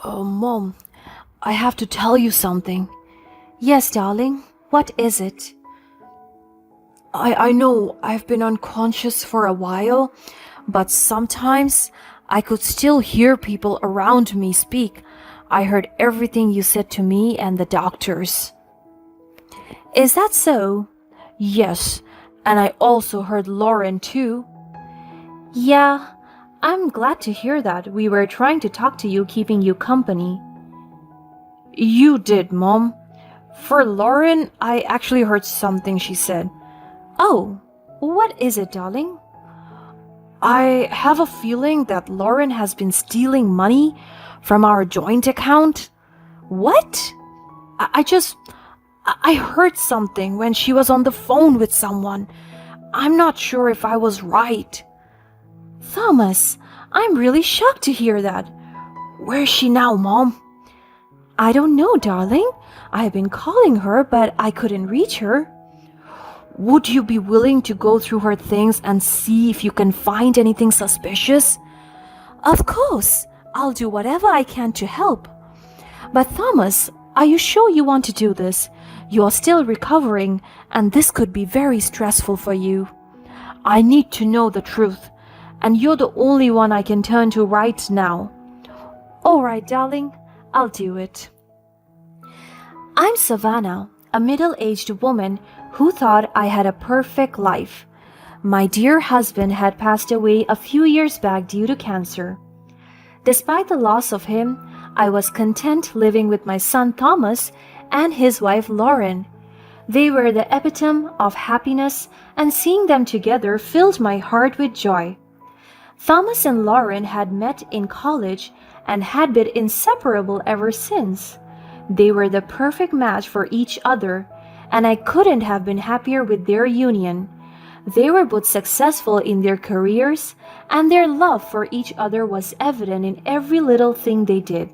Oh, Mom, I have to tell you something. Yes, darling. What is it? I know I've been unconscious for a while, but sometimes I could still hear people around me speak. I heard everything you said to me and the doctors. Is that so? Yes, and I also heard Lauren too. Yeah, I'm glad to hear that. We were trying to talk to you, keeping you company. You did, Mom. For Lauren, I actually heard something she said. Oh, what is it, darling? I have a feeling that Lauren has been stealing money from our joint account. What? I heard something when she was on the phone with someone. I'm not sure if I was right. Thomas, I'm really shocked to hear that. Where's she now, Mom? I don't know, darling. I've been calling her, but I couldn't reach her. Would you be willing to go through her things and see if you can find anything suspicious? Of course. I'll do whatever I can to help. But Thomas, are you sure you want to do this? You are still recovering, and this could be very stressful for you. I need to know the truth, and you're the only one I can turn to right now. All right, darling. I'll do it. I'm Savannah, a middle-aged woman who thought I had a perfect life. My dear husband had passed away a few years back due to cancer. Despite the loss of him, I was content living with my son Thomas and his wife Lauren. They were the epitome of happiness, and seeing them together filled my heart with joy. Thomas and Lauren had met in college and had been inseparable ever since. They were the perfect match for each other, and I couldn't have been happier with their union. They were both successful in their careers, and their love for each other was evident in every little thing they did.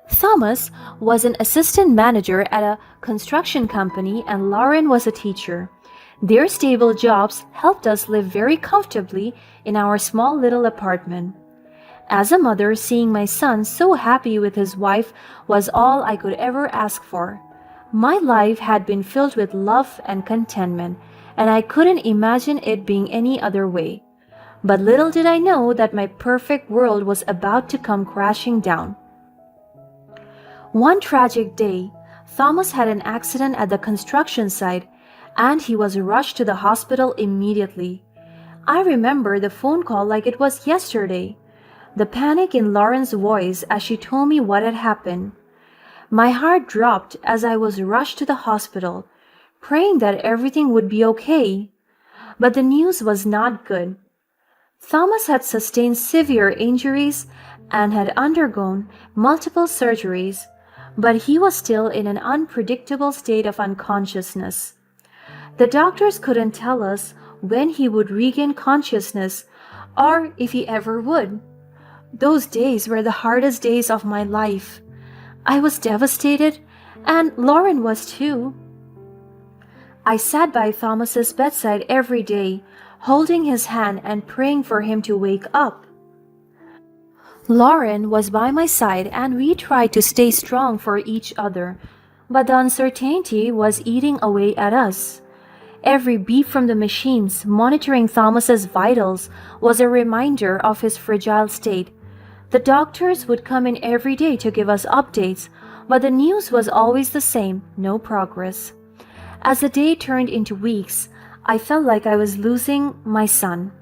Thomas was an assistant manager at a construction company, and Lauren was a teacher. Their stable jobs helped us live very comfortably in our small little apartment. As a mother, seeing my son so happy with his wife was all I could ever ask for. My life had been filled with love and contentment, and I couldn't imagine it being any other way. But little did I know that my perfect world was about to come crashing down. One tragic day, Thomas had an accident at the construction site, and he was rushed to the hospital immediately. I remember the phone call like it was yesterday. The panic in Lauren's voice as she told me what had happened. My heart dropped as I was rushed to the hospital, praying that everything would be okay. But the news was not good. Thomas had sustained severe injuries and had undergone multiple surgeries, but he was still in an unpredictable state of unconsciousness. The doctors couldn't tell us when he would regain consciousness or if he ever would. Those days were the hardest days of my life. I was devastated, and Lauren was too. I sat by Thomas's bedside every day, holding his hand and praying for him to wake up. Lauren was by my side, and we tried to stay strong for each other, but the uncertainty was eating away at us. Every beep from the machines monitoring Thomas's vitals was a reminder of his fragile state. The doctors would come in every day to give us updates, but the news was always the same, no progress. As the day turned into weeks, I felt like I was losing my son.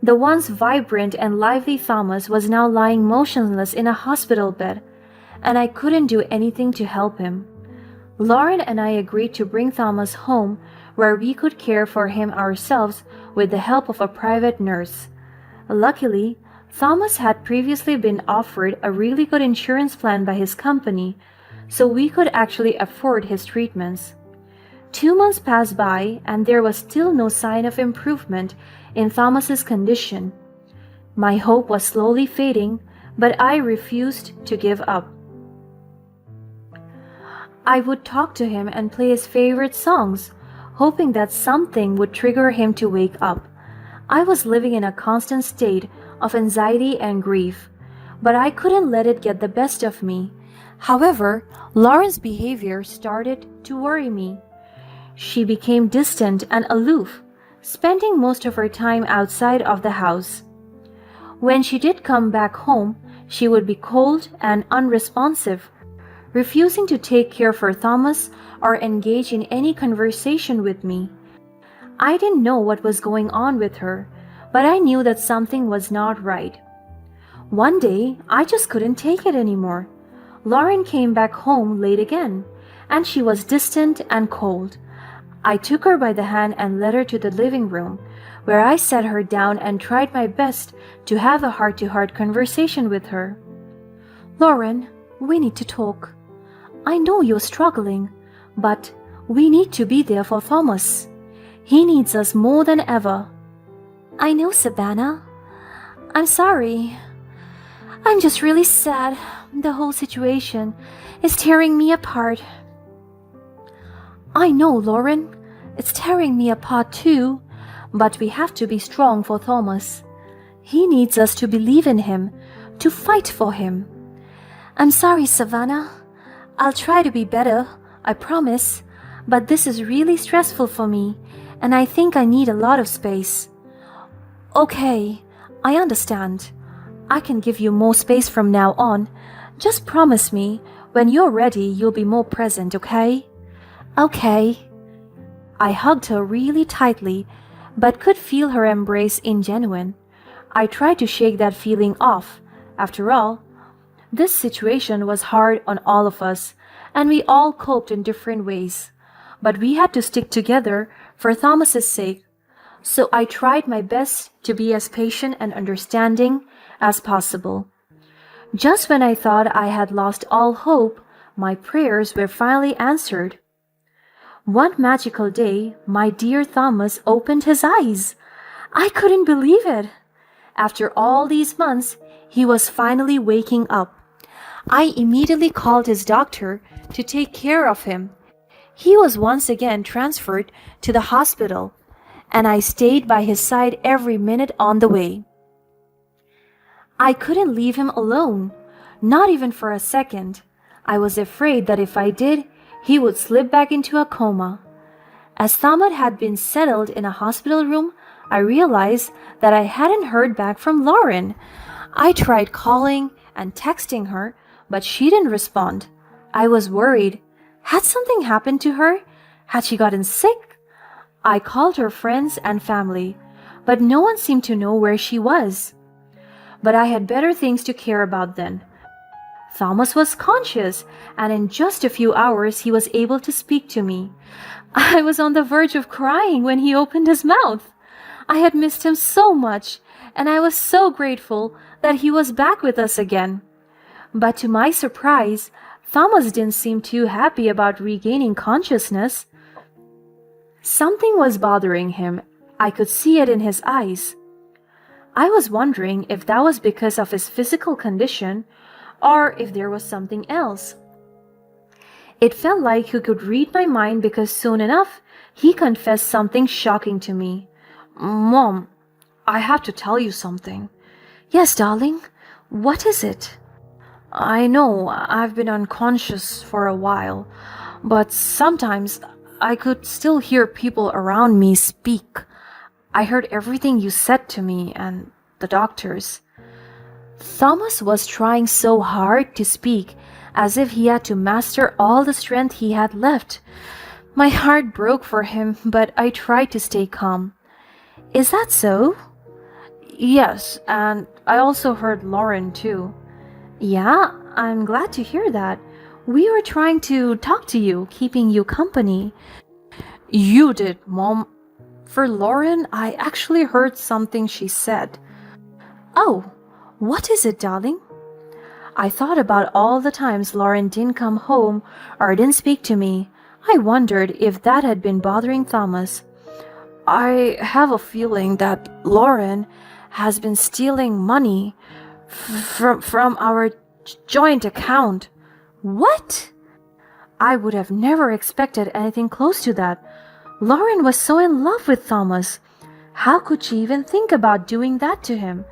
The once vibrant and lively Thomas was now lying motionless in a hospital bed, and I couldn't do anything to help him. Lauren and I agreed to bring Thomas home where we could care for him ourselves with the help of a private nurse. Luckily, Thomas had previously been offered a really good insurance plan by his company, so we could actually afford his treatments. 2 months passed by, and there was still no sign of improvement in Thomas's condition. My hope was slowly fading, but I refused to give up. I would talk to him and play his favorite songs, hoping that something would trigger him to wake up. I was living in a constant state of anxiety and grief. but I couldn't let it get the best of me. However, Lauren's behavior started to worry me. She became distant and aloof, spending most of her time outside of the house. When she did come back home, she would be cold and unresponsive, refusing to take care for Thomas or engage in any conversation with me. I didn't know what was going on with her, but I knew that something was not right. One day, I just couldn't take it anymore. Lauren came back home late again, and she was distant and cold. I took her by the hand and led her to the living room, where I sat her down and tried my best to have a heart-to-heart conversation with her. "Lauren, we need to talk. I know you're struggling, but we need to be there for Thomas. He needs us more than ever." "I know, Savannah. I'm sorry. I'm just really sad. The whole situation is tearing me apart." "I know, Lauren. It's tearing me apart too, but we have to be strong for Thomas. He needs us to believe in him, to fight for him." "I'm sorry, Savannah. I'll try to be better, I promise, but this is really stressful for me, and I think I need a lot of space." "Okay, I understand. I can give you more space from now on. Just promise me when you're ready you'll be more present, okay?" "Okay." I hugged her really tightly, but could feel her embrace ingenuine. I tried to shake that feeling off. After all, this situation was hard on all of us, and we all coped in different ways. But we had to stick together for Thomas's sake. So I tried my best to be as patient and understanding as possible. Just when I thought I had lost all hope, my prayers were finally answered. One magical day, my dear Thomas opened his eyes. I couldn't believe it. After all these months, he was finally waking up. I immediately called his doctor to take care of him. He was once again transferred to the hospital, and I stayed by his side every minute on the way. I couldn't leave him alone, not even for a second. I was afraid that if I did, he would slip back into a coma. As Thomas had been settled in a hospital room, I realized that I hadn't heard back from Lauren. I tried calling and texting her, but she didn't respond. I was worried. Had something happened to her? Had she gotten sick? I called her friends and family, but no one seemed to know where she was. But I had better things to care about then. Thomas was conscious, and in just a few hours he was able to speak to me. I was on the verge of crying when he opened his mouth. I had missed him so much, and I was so grateful that he was back with us again. But to my surprise, Thomas didn't seem too happy about regaining consciousness. Something was bothering him. I could see it in his eyes. I was wondering if that was because of his physical condition or if there was something else. It felt like he could read my mind because soon enough, he confessed something shocking to me. "Mom, I have to tell you something." "Yes, darling. What is it?" "I know I've been unconscious for a while, but sometimes I could still hear people around me speak. I heard everything you said to me and the doctors." Thomas was trying so hard to speak, as if he had to master all the strength he had left. My heart broke for him, but I tried to stay calm. "Is that so?" "Yes, and I also heard Lauren too." "Yeah, I'm glad to hear that. We were trying to talk to you, keeping you company." "You did, Mom. For Lauren, I actually heard something she said." "Oh, what is it, darling?" I thought about all the times Lauren didn't come home or didn't speak to me. I wondered if that had been bothering Thomas. "I have a feeling that Lauren has been stealing money from our joint account." "What?" I would have never expected anything close to that. Lauren was so in love with Thomas. How could she even think about doing that to him?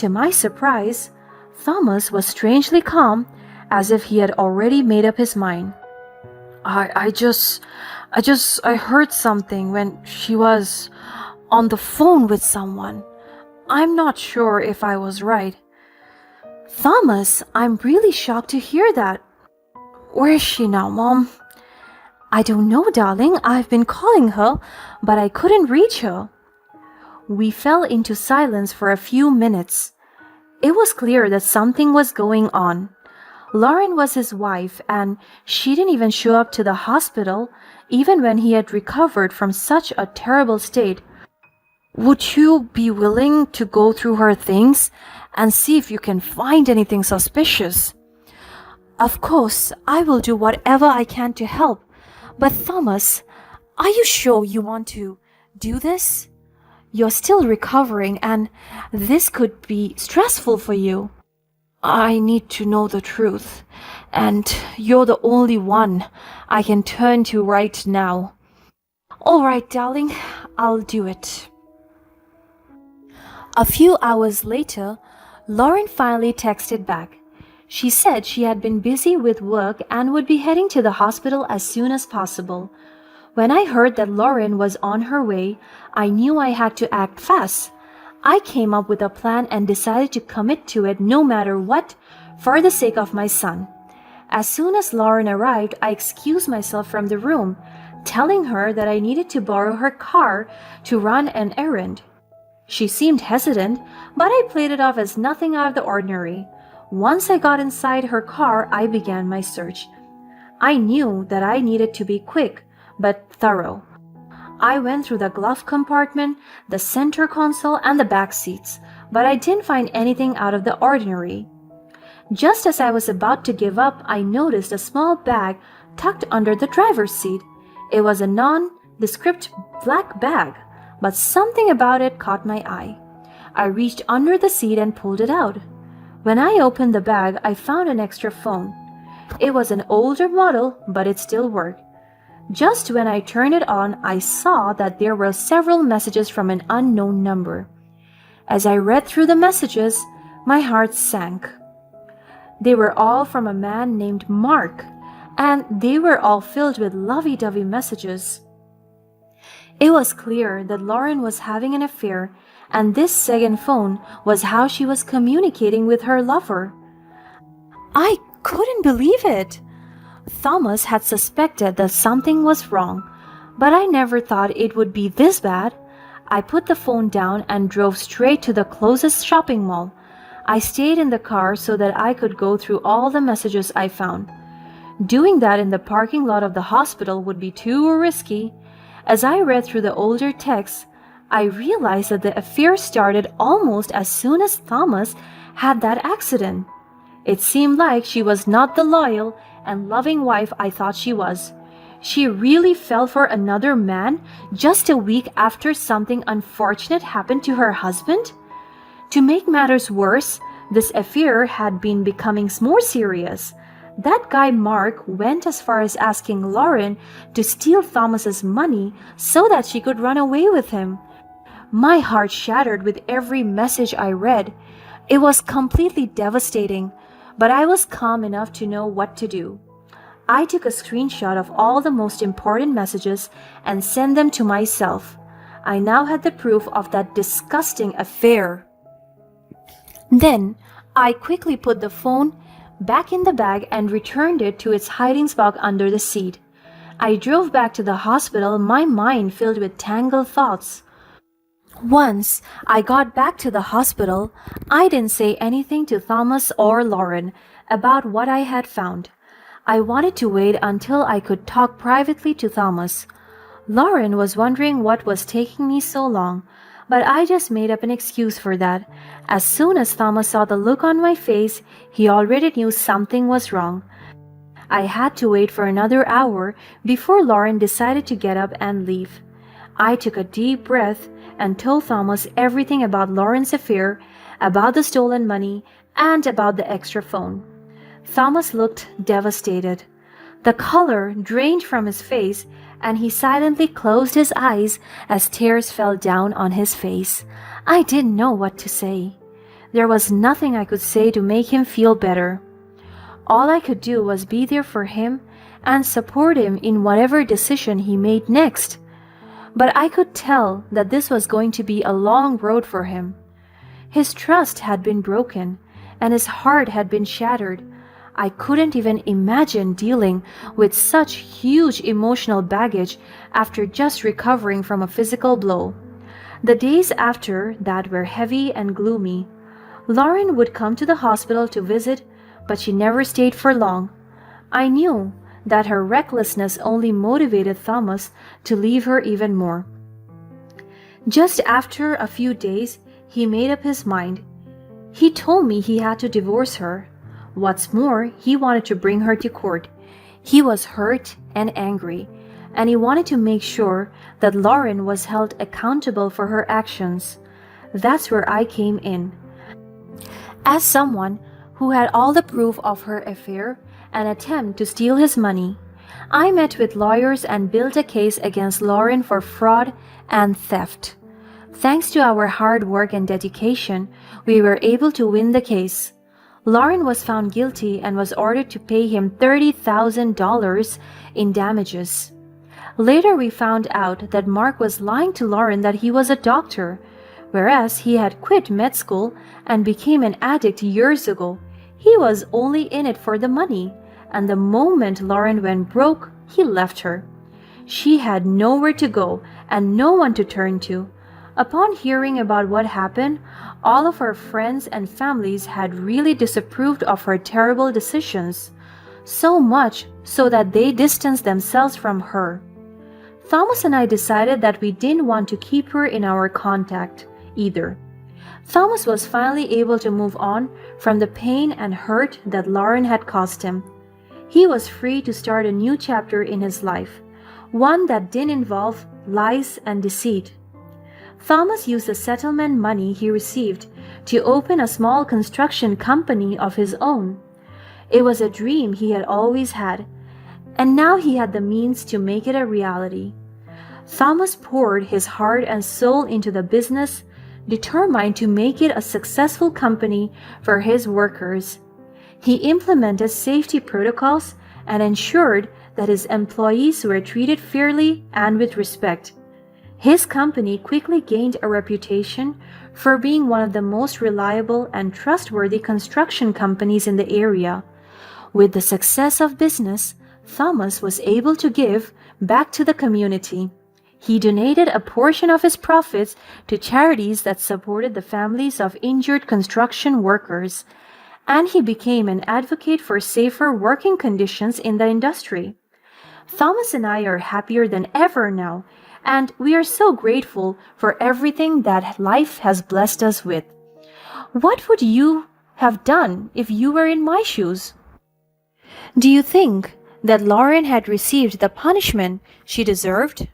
To my surprise, Thomas was strangely calm, as if he had already made up his mind. I heard something when she was on the phone with someone. I'm not sure if I was right. Thomas, I'm really shocked to hear that. Where is she now, Mom? I don't know, darling. I've been calling her, but I couldn't reach her. We fell into silence for a few minutes. It was clear that something was going on. Lauren was his wife, and she didn't even show up to the hospital, even when he had recovered from such a terrible state. Would you be willing to go through her things and see if you can find anything suspicious? Of course, I will do whatever I can to help. But Thomas, are you sure you want to do this? You're still recovering, and this could be stressful for you. I need to know the truth, and you're the only one I can turn to right now. All right, darling, I'll do it. A few hours later, Lauren finally texted back. She said she had been busy with work and would be heading to the hospital as soon as possible. When I heard that Lauren was on her way, I knew I had to act fast. I came up with a plan and decided to commit to it no matter what, for the sake of my son. As soon as Lauren arrived, I excused myself from the room, telling her that I needed to borrow her car to run an errand. She seemed hesitant, but I played it off as nothing out of the ordinary. Once I got inside her car, I began my search. I knew that I needed to be quick, but thorough. I went through the glove compartment, the center console, and the back seats, but I didn't find anything out of the ordinary. Just as I was about to give up, I noticed a small bag tucked under the driver's seat. It was a nondescript black bag, but something about it caught my eye. I reached under the seat and pulled it out. When I opened the bag, I found an extra phone. It was an older model, but it still worked. Just when I turned it on, I saw that there were several messages from an unknown number. As I read through the messages, my heart sank. They were all from a man named Mark, and they were all filled with lovey-dovey messages. It was clear that Lauren was having an affair, and this second phone was how she was communicating with her lover. I couldn't believe it. Thomas had suspected that something was wrong, but I never thought it would be this bad. I put the phone down and drove straight to the closest shopping mall. I stayed in the car so that I could go through all the messages I found. Doing that in the parking lot of the hospital would be too risky. As I read through the older texts, I realized that the affair started almost as soon as Thomas had that accident. It seemed like she was not the loyal and loving wife I thought she was. She really fell for another man just a week after something unfortunate happened to her husband? To make matters worse, this affair had been becoming more serious. That guy Mark went as far as asking Lauren to steal Thomas's money so that she could run away with him. My heart shattered with every message I read. It was completely devastating, but I was calm enough to know what to do. I took a screenshot of all the most important messages and sent them to myself. I now had the proof of that disgusting affair. Then, I quickly put the phone back in the bag and returned it to its hiding spot under the seat. I drove back to the hospital, my mind filled with tangled thoughts. Once I got back to the hospital, I didn't say anything to Thomas or Lauren about what I had found. I wanted to wait until I could talk privately to Thomas. Lauren was wondering what was taking me so long, but I just made up an excuse for that. As soon as Thomas saw the look on my face, he already knew something was wrong. I had to wait for another hour before Lauren decided to get up and leave. I took a deep breath and told Thomas everything about Lauren's affair, about the stolen money, and about the extra phone. Thomas looked devastated. The color drained from his face, and he silently closed his eyes as tears fell down on his face. I didn't know what to say. There was nothing I could say to make him feel better. All I could do was be there for him and support him in whatever decision he made next. But I could tell that this was going to be a long road for him. His trust had been broken, and his heart had been shattered. I couldn't even imagine dealing with such huge emotional baggage after just recovering from a physical blow. The days after that were heavy and gloomy. Lauren would come to the hospital to visit, but she never stayed for long. I knew that her recklessness only motivated Thomas to leave her even more. Just after a few days, he made up his mind. He told me he had to divorce her. What's more, he wanted to bring her to court. He was hurt and angry, and he wanted to make sure that Lauren was held accountable for her actions. That's where I came in. As someone who had all the proof of her affair and attempt to steal his money, I met with lawyers and built a case against Lauren for fraud and theft. Thanks to our hard work and dedication, we were able to win the case. Lauren was found guilty and was ordered to pay him $30,000 in damages. Later we found out that Mark was lying to Lauren that he was a doctor, whereas he had quit med school and became an addict years ago. He was only in it for the money, and the moment Lauren went broke, he left her. She had nowhere to go and no one to turn to. Upon hearing about what happened, all of her friends and families had really disapproved of her terrible decisions, so much so that they distanced themselves from her. Thomas and I decided that we didn't want to keep her in our contact either. Thomas was finally able to move on from the pain and hurt that Lauren had caused him. He was free to start a new chapter in his life, one that didn't involve lies and deceit. Thomas used the settlement money he received to open a small construction company of his own. It was a dream he had always had, and now he had the means to make it a reality. Thomas poured his heart and soul into the business, determined to make it a successful company for his workers. He implemented safety protocols and ensured that his employees were treated fairly and with respect. His company quickly gained a reputation for being one of the most reliable and trustworthy construction companies in the area. With the success of business, Thomas was able to give back to the community. He donated a portion of his profits to charities that supported the families of injured construction workers, and he became an advocate for safer working conditions in the industry. Thomas and I are happier than ever now, and we are so grateful for everything that life has blessed us with. What would you have done if you were in my shoes? Do you think that Lauren had received the punishment she deserved?